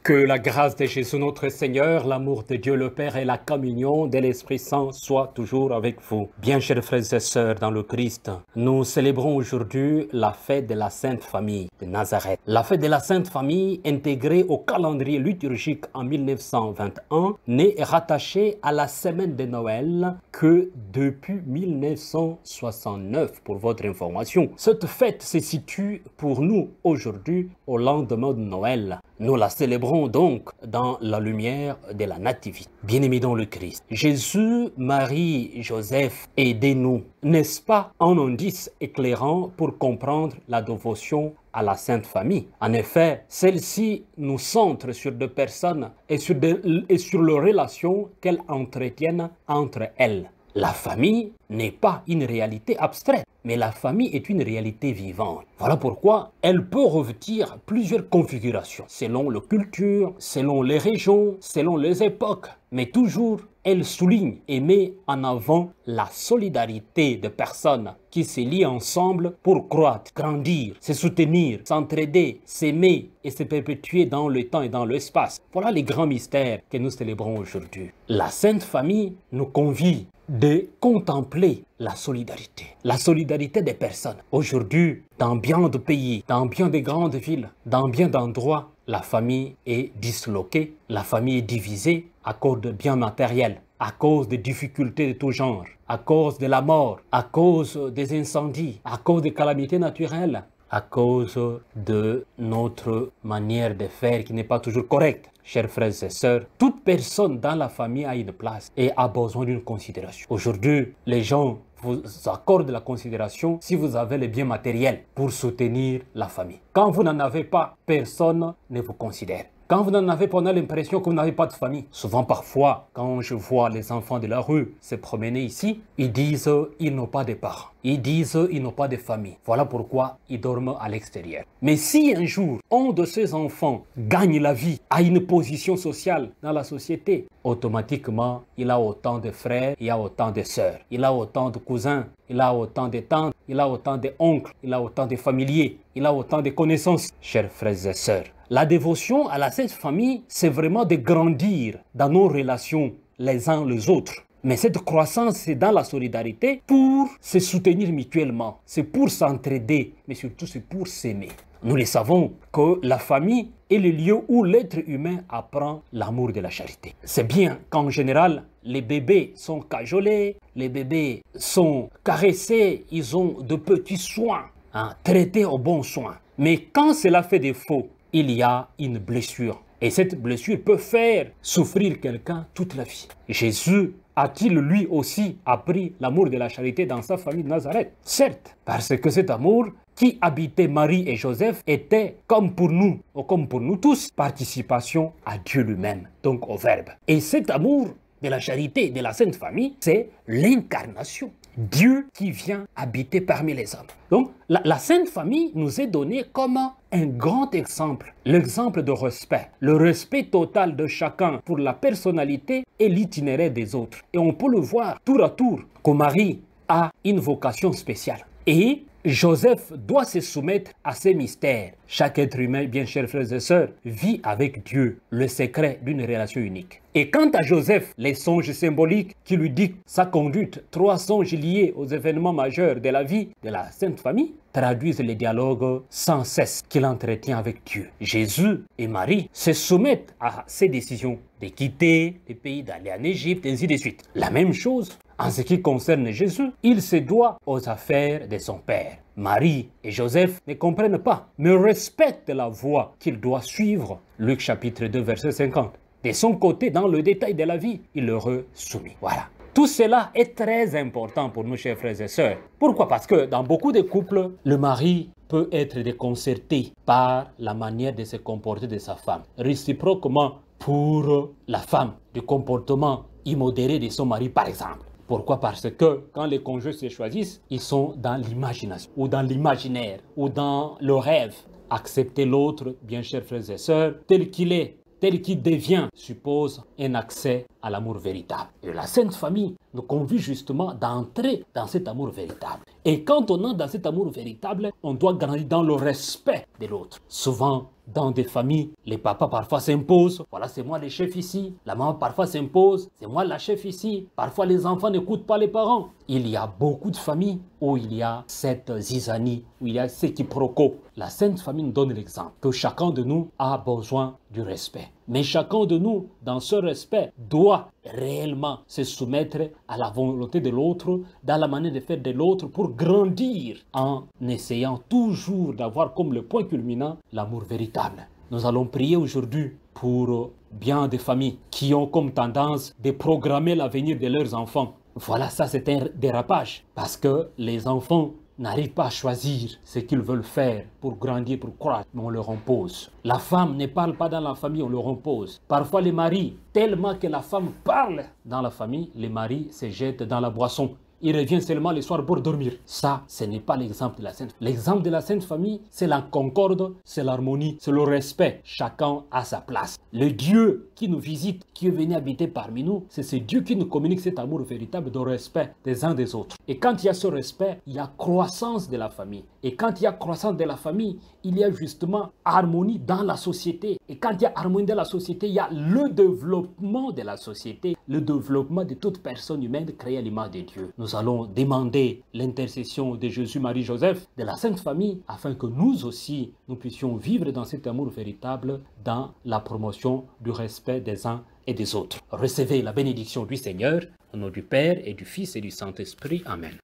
Que la grâce de Jésus notre Seigneur, l'amour de Dieu le Père et la communion de l'Esprit Saint soient toujours avec vous. Bien chers frères et sœurs dans le Christ, nous célébrons aujourd'hui la fête de la Sainte Famille de Nazareth. La fête de la Sainte Famille, intégrée au calendrier liturgique en 1921, n'est rattachée à la semaine de Noël que depuis 1969, pour votre information. Cette fête se situe pour nous aujourd'hui au lendemain de Noël. Nous la célébrons donc dans la lumière de la Nativité. Bien-aimés dans le Christ, Jésus, Marie, Joseph, aidez-nous, n'est-ce pas un indice éclairant pour comprendre la dévotion à la Sainte Famille? En effet, celle-ci nous centre sur deux personnes et sur les relations qu'elles entretiennent entre elles. La famille n'est pas une réalité abstraite, mais la famille est une réalité vivante. Voilà pourquoi elle peut revêtir plusieurs configurations, selon la culture, selon les régions, selon les époques, mais toujours elle souligne et met en avant la solidarité de personnes qui se lient ensemble pour croître, grandir, se soutenir, s'entraider, s'aimer et se perpétuer dans le temps et dans l'espace. Voilà les grands mystères que nous célébrons aujourd'hui. La Sainte Famille nous convie de contempler la solidarité des personnes. Aujourd'hui, dans bien de pays, dans bien de grandes villes, dans bien d'endroits, la famille est disloquée, la famille est divisée à cause de biens matériels, à cause de difficultés de tout genre, à cause de la mort, à cause des incendies, à cause des calamités naturelles, à cause de notre manière de faire qui n'est pas toujours correcte. Chers frères et sœurs, toute personne dans la famille a une place et a besoin d'une considération. Aujourd'hui, les gens vous accordent la considération si vous avez les biens matériels pour soutenir la famille. Quand vous n'en avez pas, personne ne vous considère. Quand vous n'en avez pas, on a l'impression que vous n'avez pas de famille. Souvent, parfois, quand je vois les enfants de la rue se promener ici, ils disent ils n'ont pas de parents. Ils disent ils n'ont pas de famille. Voilà pourquoi ils dorment à l'extérieur. Mais si un jour, un de ces enfants gagne la vie, a une position sociale dans la société, automatiquement, il a autant de frères, il a autant de sœurs, il a autant de cousins, il a autant de tantes, il a autant d'oncles, il a autant de familiers, il a autant de connaissances. Chers frères et sœurs, la dévotion à la Sainte Famille, c'est vraiment de grandir dans nos relations les uns les autres. Mais cette croissance, c'est dans la solidarité pour se soutenir mutuellement. C'est pour s'entraider, mais surtout c'est pour s'aimer. Nous le savons que la famille est le lieu où l'être humain apprend l'amour de la charité. C'est bien qu'en général, les bébés sont cajolés, les bébés sont caressés, ils ont de petits soins, traités au bon soin. Mais quand cela fait défaut, il y a une blessure. Et cette blessure peut faire souffrir quelqu'un toute la vie. Jésus a-t-il lui aussi appris l'amour de la charité dans sa famille de Nazareth? Certes, parce que cet amour qui habitait Marie et Joseph était, comme pour nous, ou comme pour nous tous, participation à Dieu lui-même, donc au Verbe. Et cet amour de la charité de la Sainte Famille, c'est l'incarnation. Dieu qui vient habiter parmi les hommes. Donc, la Sainte Famille nous est donnée comme un grand exemple. L'exemple de respect. Le respect total de chacun pour la personnalité et l'itinéraire des autres. Et on peut le voir tour à tour que Marie a une vocation spéciale. Et Joseph doit se soumettre à ces mystères. Chaque être humain, bien chers frères et sœurs, vit avec Dieu le secret d'une relation unique. Et quant à Joseph, les songes symboliques qui lui dictent sa conduite, 3 songes liés aux événements majeurs de la vie de la Sainte Famille, traduisent les dialogues sans cesse qu'il entretient avec Dieu. Jésus et Marie se soumettent à ces décisions de quitter le pays, d'aller en Égypte, et ainsi de suite. La même chose en ce qui concerne Jésus, il se doit aux affaires de son Père. Marie et Joseph ne comprennent pas, mais respectent la voie qu'il doit suivre. Luc chapitre 2, verset 50. De son côté, dans le détail de la vie, il leur est soumis. Voilà. Tout cela est très important pour nous, chers frères et sœurs. Pourquoi? Parce que dans beaucoup de couples, le mari peut être déconcerté par la manière de se comporter de sa femme. Réciproquement pour la femme, du comportement immodéré de son mari, par exemple. Pourquoi? Parce que quand les conjoints se choisissent, ils sont dans l'imagination, ou dans l'imaginaire, ou dans le rêve. Accepter l'autre, bien chers frères et sœurs, tel qu'il est, tel qu'il devient, suppose un accès à l'amour véritable. Et la Sainte Famille nous convie justement d'entrer dans cet amour véritable. Et quand on entre dans cet amour véritable, on doit grandir dans le respect de l'autre. Souvent, dans des familles, les papas parfois s'imposent. Voilà, c'est moi le chef ici. La maman parfois s'impose. C'est moi la chef ici. Parfois, les enfants n'écoutent pas les parents. Il y a beaucoup de familles où il y a cette zizanie, où il y a ce quiproquo. La Sainte Famille nous donne l'exemple que chacun de nous a besoin du respect. Mais chacun de nous, dans ce respect, doit réellement se soumettre à la volonté de l'autre, dans la manière de faire de l'autre pour grandir en essayant toujours d'avoir comme le point culminant l'amour véritable. Nous allons prier aujourd'hui pour bien des familles qui ont comme tendance de programmer l'avenir de leurs enfants. Voilà, ça c'est un dérapage parce que les enfants n'arrivent pas à choisir ce qu'ils veulent faire pour grandir, pour croître, mais on leur impose. La femme ne parle pas dans la famille, on leur impose. Parfois les maris, tellement que la femme parle dans la famille, les maris se jettent dans la boisson. Il revient seulement le soir pour dormir. Ça, ce n'est pas l'exemple de la Sainte Famille. L'exemple de la Sainte Famille, c'est la concorde, c'est l'harmonie, c'est le respect. Chacun a sa place. Le Dieu qui nous visite, qui est venu habiter parmi nous, c'est ce Dieu qui nous communique cet amour véritable de respect des uns des autres. Et quand il y a ce respect, il y a croissance de la famille. Et quand il y a croissance de la famille, il y a justement harmonie dans la société. Et quand il y a harmonie dans la société, il y a le développement de la société, le développement de toute personne humaine créée à l'image de Dieu. Nous allons demander l'intercession de Jésus, Marie, Joseph, de la Sainte Famille, afin que nous aussi, nous puissions vivre dans cet amour véritable, dans la promotion du respect des uns et des autres. Recevez la bénédiction du Seigneur, au nom du Père et du Fils et du Saint-Esprit. Amen.